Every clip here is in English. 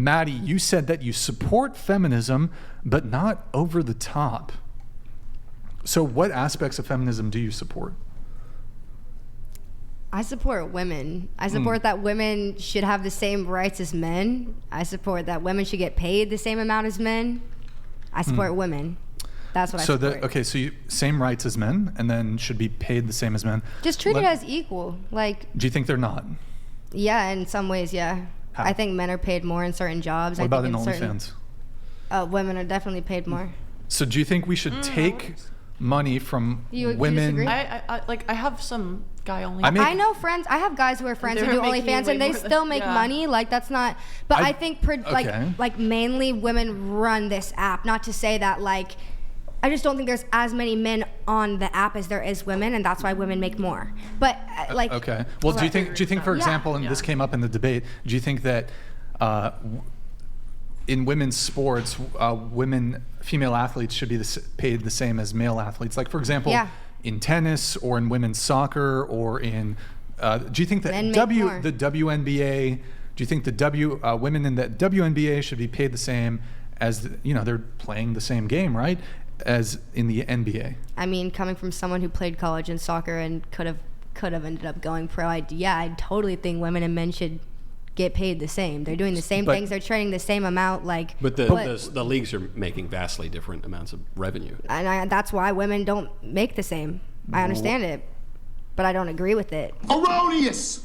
Maddie, you said that you support feminism, but not over the top. So what aspects of feminism do you support? I support women. I support that women should have the same rights as men. I support that women should get paid the same amount as men. I support women. That's what I support. So you same rights as men, and then should be paid the same as men. Just treated as equal. Like. Do you think they're not? Yeah, in some ways, yeah. How? I think men are paid more in certain jobs. What about in OnlyFans? Women are definitely paid more. So do you think we should take money from women? Disagree? I have some guy only. I know friends. I have guys who are friends who do OnlyFans, and they still make money. Like that's not. But I think like mainly women run this app. Not to say that like. I just don't think there's as many men on the app as there is women, and that's why women make more. But like. Okay. Well, do you think, for example, and this came up in the debate, do you think that in women's sports, female athletes should be paid the same as male athletes? Like, for example, in tennis or in women's soccer or in, do you think that the WNBA, do you think the women in the WNBA should be paid the same as, they're playing the same game, right? As in the NBA? I mean, coming from someone who played college and soccer and could have ended up going pro, I totally think women and men should get paid the same. They're doing the same things. They're training the same amount. But the leagues are making vastly different amounts of revenue. And that's why women don't make the same. I understand it, but I don't agree with it. Erroneous.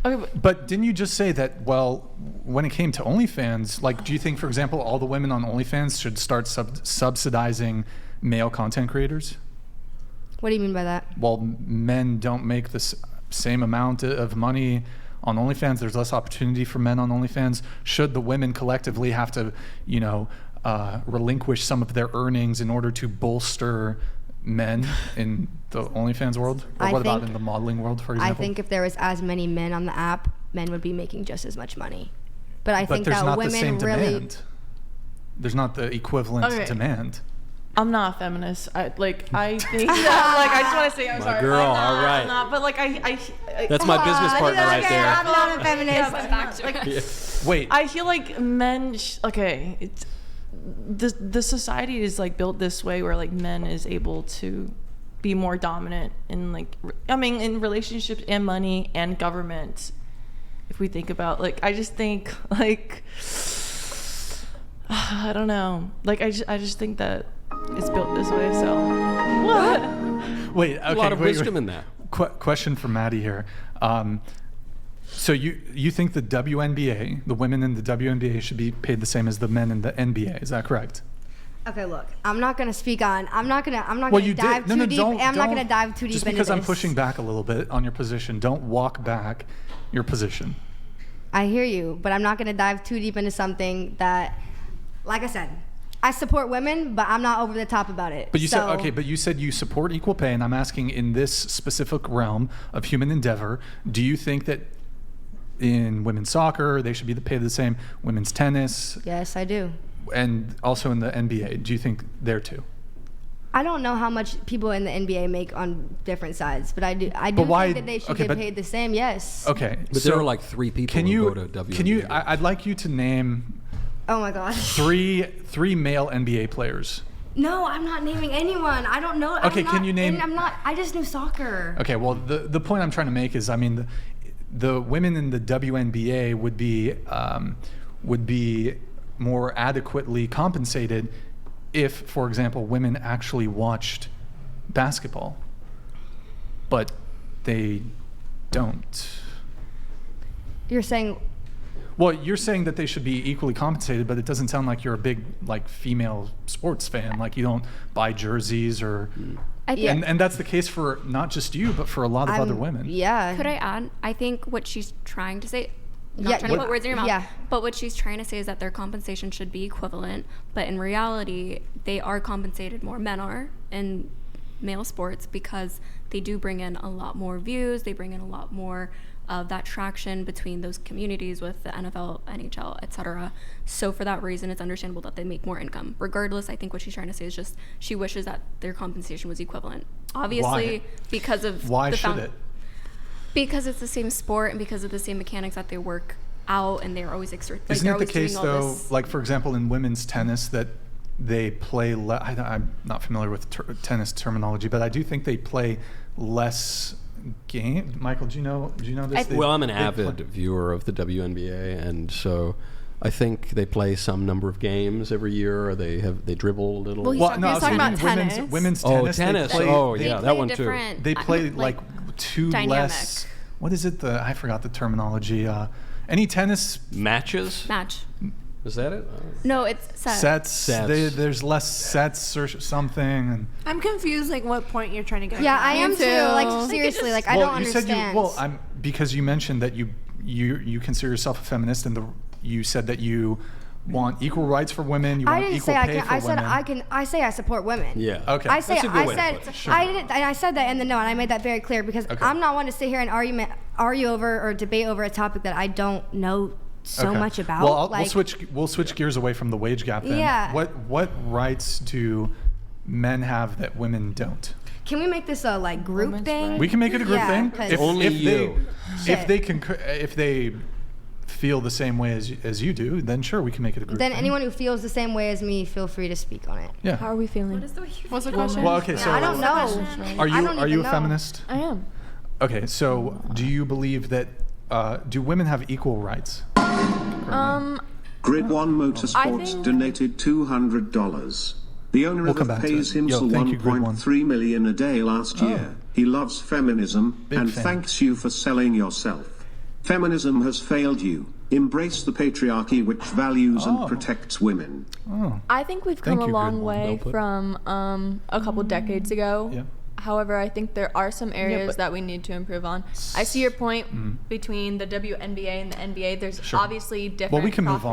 Okay, but didn't you just say that, when it came to OnlyFans, like, do you think, for example, all the women on OnlyFans should start subsidizing male content creators? What do you mean by that? Well, men don't make the same amount of money on OnlyFans. There's less opportunity for men on OnlyFans. Should the women collectively have to, relinquish some of their earnings in order to bolster men in the OnlyFans world? Or what about in the modeling world, for example? I think if there was as many men on the app, men would be making just as much money. But I think that women really... There's not the equivalent demand. I'm not a feminist. I think that, I just want to say, I'm sorry. Girl, all right. I'm not, but I that's my business partner right there. I'm not a feminist. Wait. I feel like men, it's... The society is built this way where men is able to be more dominant in in relationships and money and government. If we think about I just think I don't know, I just think that it's built this way. So what? Wait, okay, a lot of wisdom in that. Question for Maddie here. So you think the WNBA, the women in the WNBA should be paid the same as the men in the NBA? Is that correct? Okay, look, I'm not gonna dive too deep into this. Just because I'm pushing back a little bit on your position, don't walk back your position. I hear you, but I'm not gonna dive too deep into something that, like I said, I support women, but I'm not over the top about it. But you said you support equal pay, and I'm asking, in this specific realm of human endeavor, do you think that in women's soccer they should be paid the same? Women's tennis? Yes, I do. And also in the NBA, do you think there too? I don't know how much people in the NBA make on different sides, but I do think that they should get paid the same. Yes. Okay, but there are 3 people who go to WNBA. I'd like you to name. Oh my God. Three male NBA players. No, I'm not naming anyone. I don't know. Okay, can you name? I just knew soccer. Okay, well, the point I'm trying to make is, the women in the WNBA would be more adequately compensated if, for example, women actually watched basketball, but they don't. You're saying... Well, you're saying that they should be equally compensated, but it doesn't sound like you're a big female sports fan. You don't buy jerseys or... And that's the case for not just you, but for a lot of other women. Yeah. Could I add? I think what she's trying to say... Not trying to put words in your mouth, but what she's trying to say is that their compensation should be equivalent, but in reality, they are compensated more. Men are in male sports because they do bring in a lot more views, they bring in a lot more of that traction between those communities with the NFL, NHL, etc. So for that reason, it's understandable that they make more income. Regardless, I think what she's trying to say is just she wishes that their compensation was equivalent. Obviously, Why? Because of Why should it? Because it's the same sport and because of the same mechanics that they work out and they're always like, Isn't they're it the always doing case all though, this. like for example in women's tennis, that they play I'm not familiar with tennis terminology, but I do think they play less game. Michael, do you know this? Well, I'm an avid viewer of the WNBA, and so I think they play some number of games every year, or they dribble a little. Well, Well, no, I was talking thinking about tennis. women's Oh, tennis. tennis. They play, Oh, They yeah, play that one too. different, They play like two dynamic. less. What is it? I forgot the terminology. Any tennis Matches? match. Is that it? No, it's set. sets? There's less sets or something. And I'm confused, like what point you're trying to get. Yeah, at. I am too. Like seriously, like I don't you said understand. because you mentioned that you consider yourself a feminist, and you said that you want equal rights for women. You want I didn't equal say I pay can. for I said women. I can. I say I support women. Yeah. Okay. I say That's a good way to I put said it. Sure. I did, and I said that in the note, and I made that very clear because Okay. I'm not one to sit here and argue over or debate over a topic that I don't know so Okay. much about. Well, like, we'll switch gears away from the wage gap then. Yeah. What rights do men have that women don't? can we make this a like group Women's thing? rights. We can make it a group Yeah, thing. 'cause- Only you. If they feel the same way as you do, then sure, we can make it a group Then thing. anyone who feels the same way as me, feel free to speak on it. Yeah. How are we feeling? What is the way you What's the feel? question? Well, okay, so I don't know. Are I don't you even a know. feminist? I am. Okay, so do you believe that do women have equal rights? Grid One Motorsports think- donated $200. The owner We'll of come it back to pays it. Yo, himself thank you, Grid One. $1.3 million a day last year. He loves feminism Big and fan. thanks you for selling yourself. Feminism has failed you. Embrace the patriarchy which values and protects women. I think we've come Thank a you, long Grid One. way Well put. from a couple decades ago. Yeah. However, I think there are some areas but- that we need to improve on. I see your point between the WNBA and the NBA. There's Sure. obviously different Well, we can move on.